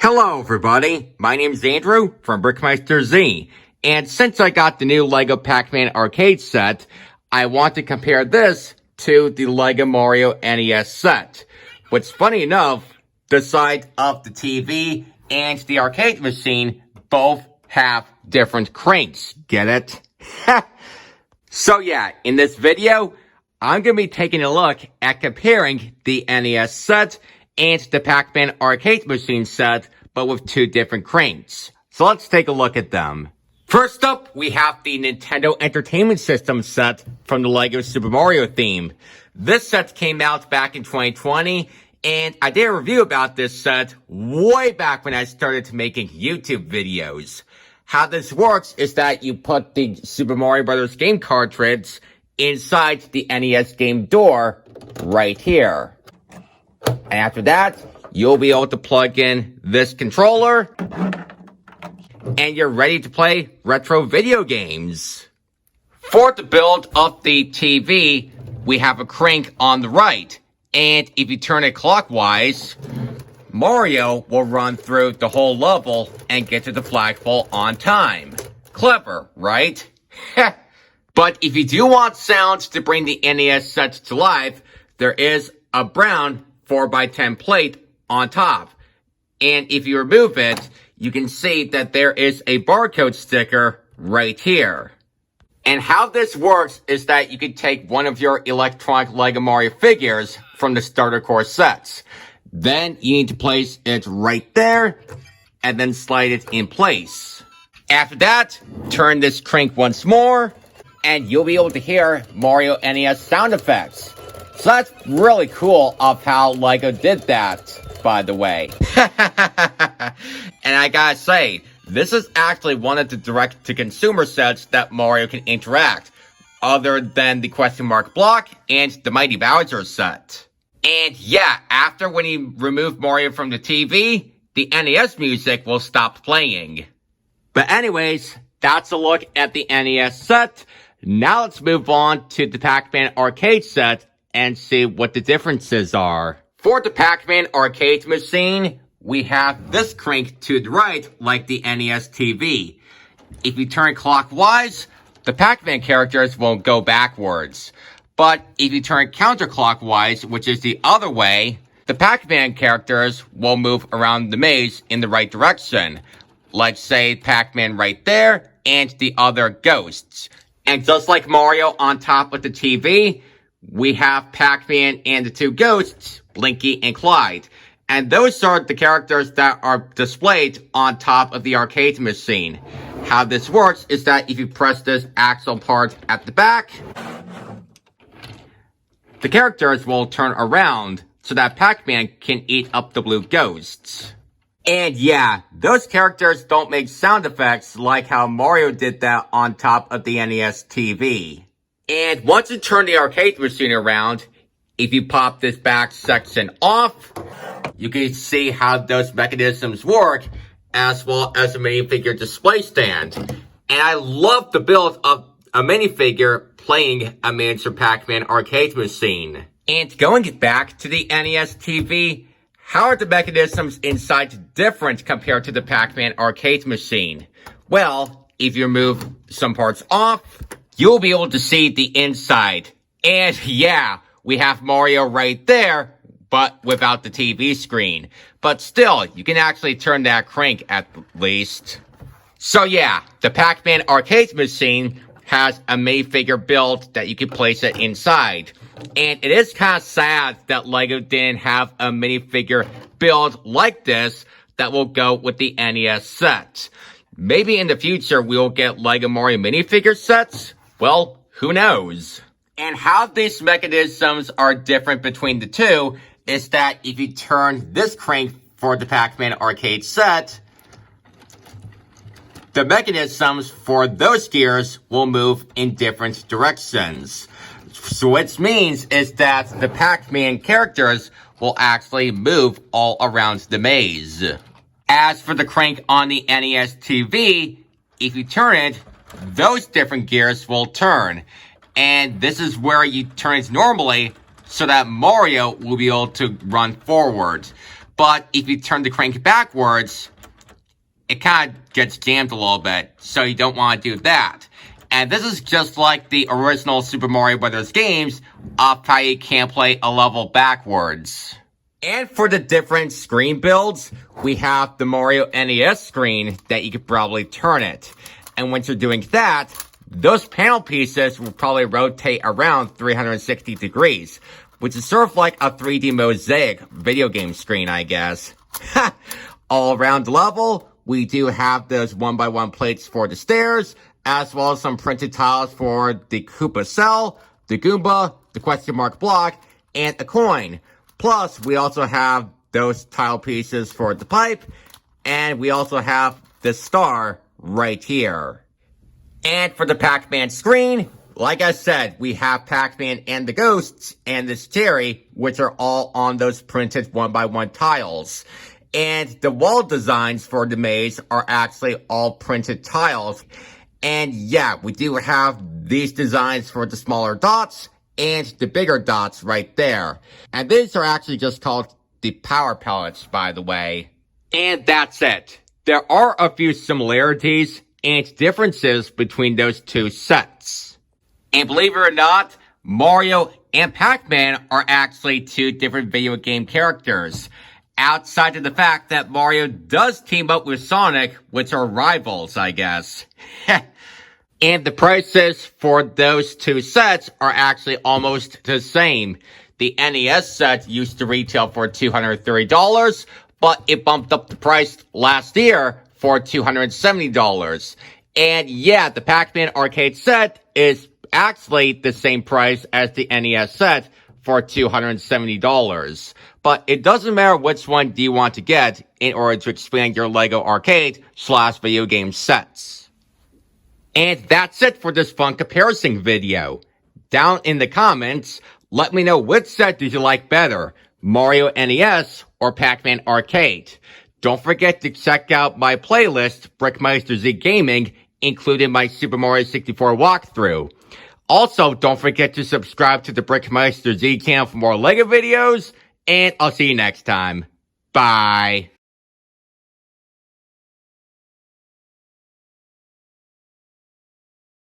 Hello everybody, my name is Andrew from BrickMeisterZ, and since I got the new LEGO Pac-Man Arcade set, I want to compare this to the LEGO Mario NES set. What's funny enough, the side of the TV and the arcade machine both have different cranks, get it? So yeah, in this video, I'm going to be taking a look at comparing the NES set and the Pac-Man Arcade Machine set, but with two different cranks. So let's take a look at them. First up, we have the Nintendo Entertainment System set from the LEGO Super Mario theme. This set came out back in 2020, and I did a review about this set way back when I started making YouTube videos. How this works is that you put the Super Mario Bros. Game cartridge inside the NES game door right here. And after that, you'll be able to plug in this controller, and you're ready to play retro video games. For the build of the TV, we have a crank on the right, and if you turn it clockwise, Mario will run through the whole level and get to the flagpole on time. Clever, right? But if you do want sounds to bring the NES set to life, there is a brown 4x10 plate on top. And if you remove it, you can see that there is a barcode sticker right here. And how this works is that you can take one of your electronic LEGO Mario figures from the starter core sets. Then you need to place it right there, and then slide it in place. After that, turn this crank once more, and you'll be able to hear Mario NES sound effects. So that's really cool of how LEGO did that, by the way. And I gotta say, this is actually one of the direct-to-consumer sets that Mario can interact, other than the question mark block and the Mighty Bowser set. And yeah, after when you remove Mario from the TV, the NES music will stop playing. But anyways, that's a look at the NES set. Now let's move on to the Pac-Man Arcade set and see what the differences are. For the Pac-Man Arcade Machine, we have this crank to the right like the NES TV. If you turn clockwise, the Pac-Man characters will go backwards. But if you turn counterclockwise, which is the other way, the Pac-Man characters will move around the maze in the right direction. Like say Pac-Man right there and the other ghosts. And just like Mario on top of the TV, we have Pac-Man and the two ghosts, Blinky and Clyde. And those are the characters that are displayed on top of the arcade machine. How this works is that if you press this axle part at the back, the characters will turn around so that Pac-Man can eat up the blue ghosts. And yeah, those characters don't make sound effects like how Mario did that on top of the NES TV. And once you turn the arcade machine around, if you pop this back section off, you can see how those mechanisms work, as well as a minifigure display stand. And I love the build of a minifigure playing a miniature Pac-Man arcade machine. And going back to the NES TV, how are the mechanisms inside different compared to the Pac-Man arcade machine? Well, if you remove some parts off, you'll be able to see the inside. And yeah, we have Mario right there, but without the TV screen. But still, you can actually turn that crank at least. So yeah, the Pac-Man arcade machine has a minifigure build that you can place it inside. And it is kind of sad that LEGO didn't have a minifigure build like this that will go with the NES set. Maybe in the future we'll get LEGO Mario minifigure sets? Well, who knows? And how these mechanisms are different between the two is that if you turn this crank for the Pac-Man arcade set, the mechanisms for those gears will move in different directions. So what means is that the Pac-Man characters will actually move all around the maze. As for the crank on the NES TV, if you turn it, those different gears will turn. And this is where you turn it normally so that Mario will be able to run forward. But if you turn the crank backwards, it kind of gets jammed a little bit, so you don't want to do that. And this is just like the original Super Mario Bros. Games of how you can't play a level backwards. And for the different screen builds, we have the Mario NES screen that you could probably turn it. And once you're doing that, those panel pieces will probably rotate around 360 degrees, which is sort of like a 3D mosaic video game screen, I guess. All around the level, we do have those 1x1 plates for the stairs, as well as some printed tiles for the Koopa cell, the Goomba, the question mark block, and a coin. Plus, we also have those tile pieces for the pipe, and we also have the star right here. And for the Pac-Man screen, like I said, we have Pac-Man and the ghosts and this cherry, which are all on those printed 1x1 tiles. And the wall designs for the maze are actually all printed tiles. And yeah, we do have these designs for the smaller dots and the bigger dots right there. And these are actually just called the power pellets, by the way. And that's it. There are a few similarities and differences between those two sets. And believe it or not, Mario and Pac-Man are actually two different video game characters. Outside of the fact that Mario does team up with Sonic, which are rivals, I guess. And the prices for those two sets are actually almost the same. The NES set used to retail for $230, but it bumped up the price last year for $270. And yeah, the Pac-Man arcade set is actually the same price as the NES set for $270. But it doesn't matter which one do you want to get in order to expand your LEGO arcade/video game sets. And that's it for this fun comparison video. Down in the comments, let me know which set did you like better, Mario NES or Pac-Man Arcade. Don't forget to check out my playlist, BrickMeisterZ Gaming, including my Super Mario 64 walkthrough. Also, don't forget to subscribe to the BrickMeisterZ channel for more LEGO videos, and I'll see you next time. Bye.